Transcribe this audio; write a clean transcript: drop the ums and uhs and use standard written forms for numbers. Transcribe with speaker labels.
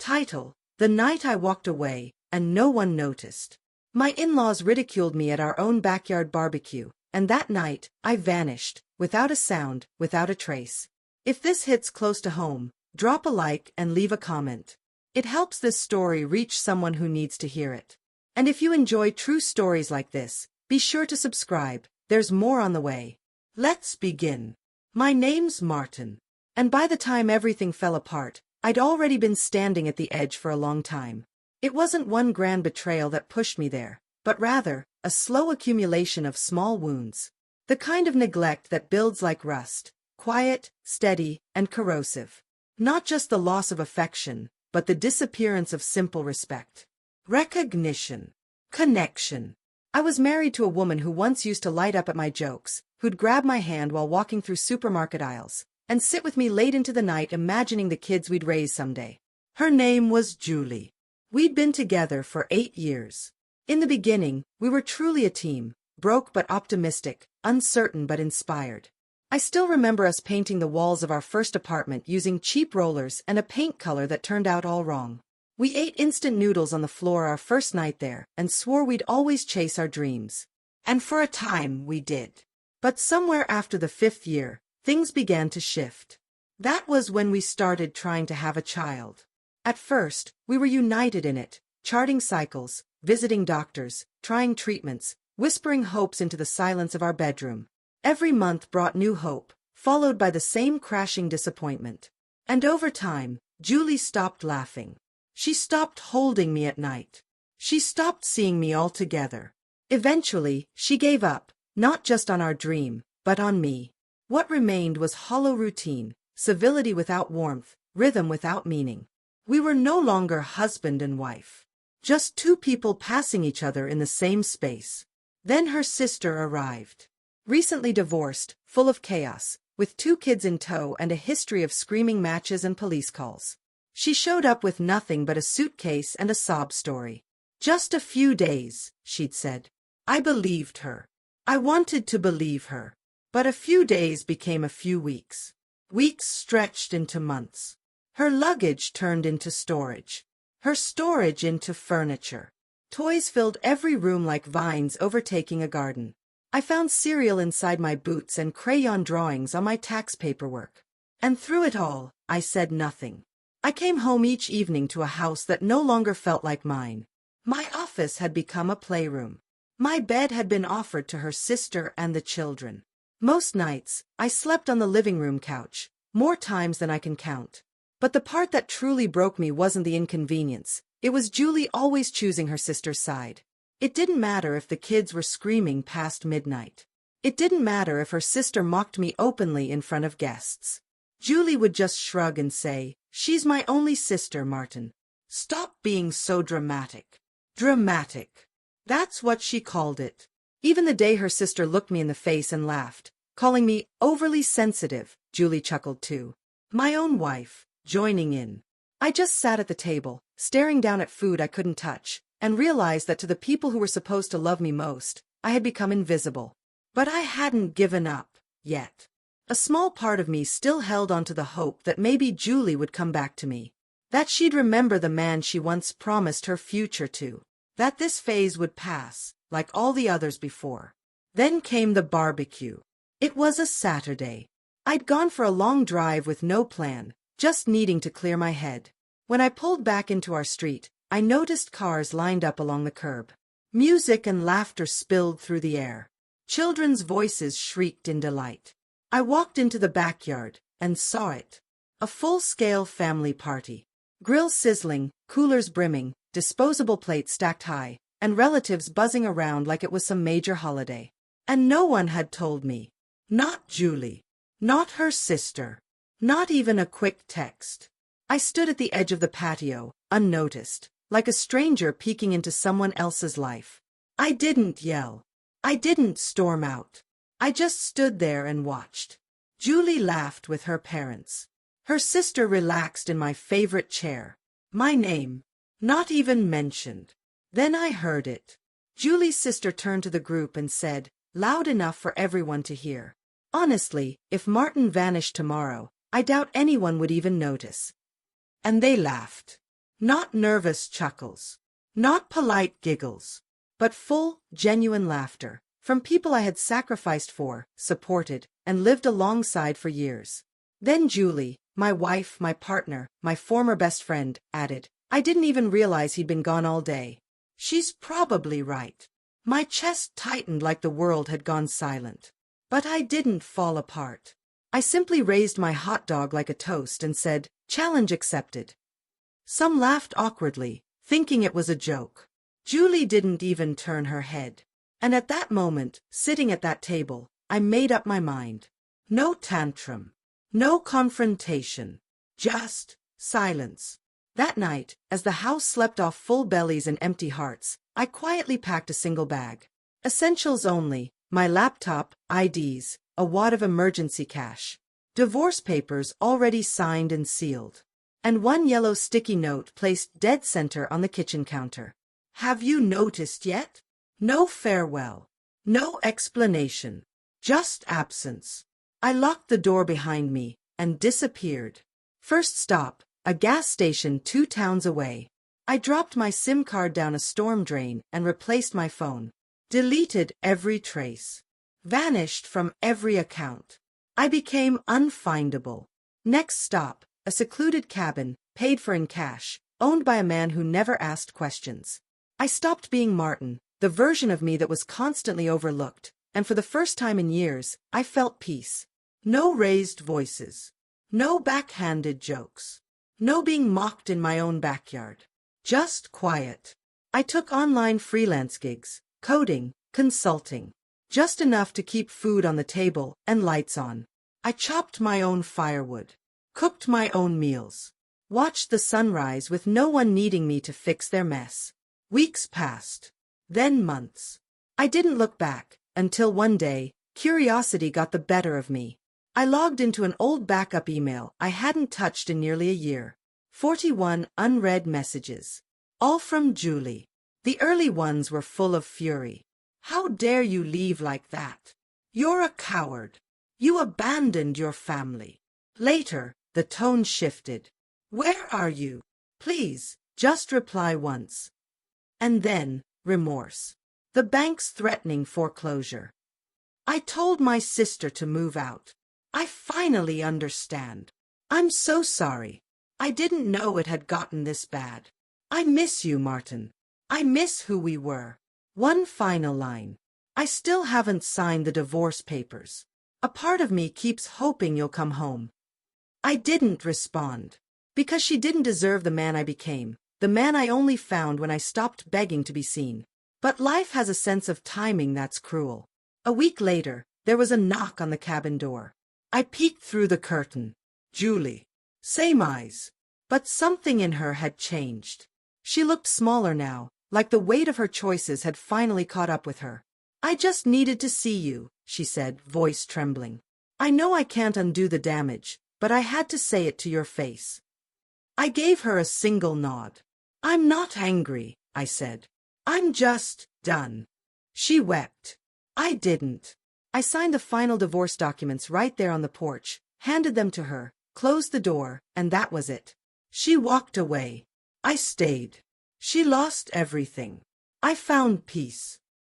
Speaker 1: Title: The Night I Walked Away, and No One Noticed. My in-laws ridiculed me at our own backyard barbecue, and that night, I vanished, without a sound, without a trace. If this hits close to home, drop a like and leave a comment. It helps this story reach someone who needs to hear it. And if you enjoy true stories like this, be sure to subscribe, there's more on the way. Let's begin. My name's Martin. And by the time everything fell apart, I'd already been standing at the edge for a long time. It wasn't one grand betrayal that pushed me there, but rather, a slow accumulation of small wounds. The kind of neglect that builds like rust, quiet, steady, and corrosive. Not just the loss of affection, but the disappearance of simple respect. Recognition. Connection. I was married to a woman who once used to light up at my jokes, who'd grab my hand while walking through supermarket aisles, and sit with me late into the night imagining the kids we'd raise someday. Her name was Julie. We'd been together for 8 years. In the beginning, we were truly a team, broke but optimistic, uncertain but inspired. I still remember us painting the walls of our first apartment using cheap rollers and a paint color that turned out all wrong. We ate instant noodles on the floor our first night there and swore we'd always chase our dreams. And for a time, we did. But somewhere after the 5th year, things began to shift. That was when we started trying to have a child. At first, we were united in it, charting cycles, visiting doctors, trying treatments, whispering hopes into the silence of our bedroom. Every month brought new hope, followed by the same crashing disappointment. And over time, Julie stopped laughing. She stopped holding me at night. She stopped seeing me altogether. Eventually, she gave up, not just on our dream, but on me. What remained was hollow routine, civility without warmth, rhythm without meaning. We were no longer husband and wife. Just two people passing each other in the same space. Then her sister arrived. Recently divorced, full of chaos, with 2 kids in tow and a history of screaming matches and police calls. She showed up with nothing but a suitcase and a sob story. Just a few days, she'd said. I believed her. I wanted to believe her. But a few days became a few weeks. Weeks stretched into months. Her luggage turned into storage. Her storage into furniture. Toys filled every room like vines overtaking a garden. I found cereal inside my boots and crayon drawings on my tax paperwork. And through it all, I said nothing. I came home each evening to a house that no longer felt like mine. My office had become a playroom. My bed had been offered to her sister and the children. Most nights, I slept on the living room couch, more times than I can count. But the part that truly broke me wasn't the inconvenience. It was Julie always choosing her sister's side. It didn't matter if the kids were screaming past midnight. It didn't matter if her sister mocked me openly in front of guests. Julie would just shrug and say, "She's my only sister, Martin. Stop being so dramatic." Dramatic. That's what she called it. Even the day her sister looked me in the face and laughed, calling me overly sensitive, Julie chuckled too. My own wife, joining in. I just sat at the table, staring down at food I couldn't touch, and realized that to the people who were supposed to love me most, I had become invisible. But I hadn't given up, yet. A small part of me still held on to the hope that maybe Julie would come back to me. That she'd remember the man she once promised her future to. That this phase would pass, like all the others before. Then came the barbecue. It was a Saturday. I'd gone for a long drive with no plan, just needing to clear my head. When I pulled back into our street, I noticed cars lined up along the curb. Music and laughter spilled through the air. Children's voices shrieked in delight. I walked into the backyard and saw it. A full-scale family party. Grills sizzling, coolers brimming, disposable plates stacked high, and relatives buzzing around like it was some major holiday. And no one had told me. Not Julie. Not her sister. Not even a quick text. I stood at the edge of the patio, unnoticed, like a stranger peeking into someone else's life. I didn't yell. I didn't storm out. I just stood there and watched. Julie laughed with her parents. Her sister relaxed in my favorite chair. My name, not even mentioned. Then I heard it. Julie's sister turned to the group and said, loud enough for everyone to hear. Honestly, if Martin vanished tomorrow, I doubt anyone would even notice. And they laughed. Not nervous chuckles. Not polite giggles. But full, genuine laughter, from people I had sacrificed for, supported, and lived alongside for years. Then Julie, my wife, my partner, my former best friend, added, "I didn't even realize he'd been gone all day." She's probably right. My chest tightened like the world had gone silent. But I didn't fall apart. I simply raised my hot dog like a toast and said, "Challenge accepted." Some laughed awkwardly, thinking it was a joke. Julie didn't even turn her head. And at that moment, sitting at that table, I made up my mind. No tantrum. No confrontation. Just silence. That night, as the house slept off full bellies and empty hearts, I quietly packed a single bag. Essentials only, my laptop, IDs, a wad of emergency cash, divorce papers already signed and sealed, and one yellow sticky note placed dead center on the kitchen counter. "Have you noticed yet?" No farewell. No explanation. Just absence. I locked the door behind me and disappeared. First stop, a gas station 2 towns away. I dropped my SIM card down a storm drain and replaced my phone. Deleted every trace. Vanished from every account. I became unfindable. Next stop, a secluded cabin, paid for in cash, owned by a man who never asked questions. I stopped being Martin, the version of me that was constantly overlooked, and for the first time in years, I felt peace. No raised voices. No backhanded jokes. No being mocked in my own backyard. Just quiet. I took online freelance gigs, coding, consulting. Just enough to keep food on the table and lights on. I chopped my own firewood. Cooked my own meals. Watched the sunrise with no one needing me to fix their mess. Weeks passed. Then months. I didn't look back, until one day, curiosity got the better of me. I logged into an old backup email I hadn't touched in nearly a year. 41 unread messages. All from Julie. The early ones were full of fury. "How dare you leave like that? You're a coward. You abandoned your family." Later, the tone shifted. "Where are you? Please, just reply once." And then, remorse. The bank's threatening foreclosure. "I told my sister to move out. I finally understand. I'm so sorry. I didn't know it had gotten this bad. I miss you, Martin. I miss who we were." One final line. "I still haven't signed the divorce papers. A part of me keeps hoping you'll come home." I didn't respond. Because she didn't deserve the man I became, the man I only found when I stopped begging to be seen. But life has a sense of timing that's cruel. A week later, there was a knock on the cabin door. I peeked through the curtain. Julie. Same eyes. But something in her had changed. She looked smaller now, like the weight of her choices had finally caught up with her. "I just needed to see you," she said, voice trembling. "I know I can't undo the damage, but I had to say it to your face." I gave her a single nod. "I'm not angry," I said. "I'm just done." She wept. I didn't. I signed the final divorce documents right there on the porch, handed them to her, closed the door, and that was it. She walked away. I stayed. She lost everything. I found peace.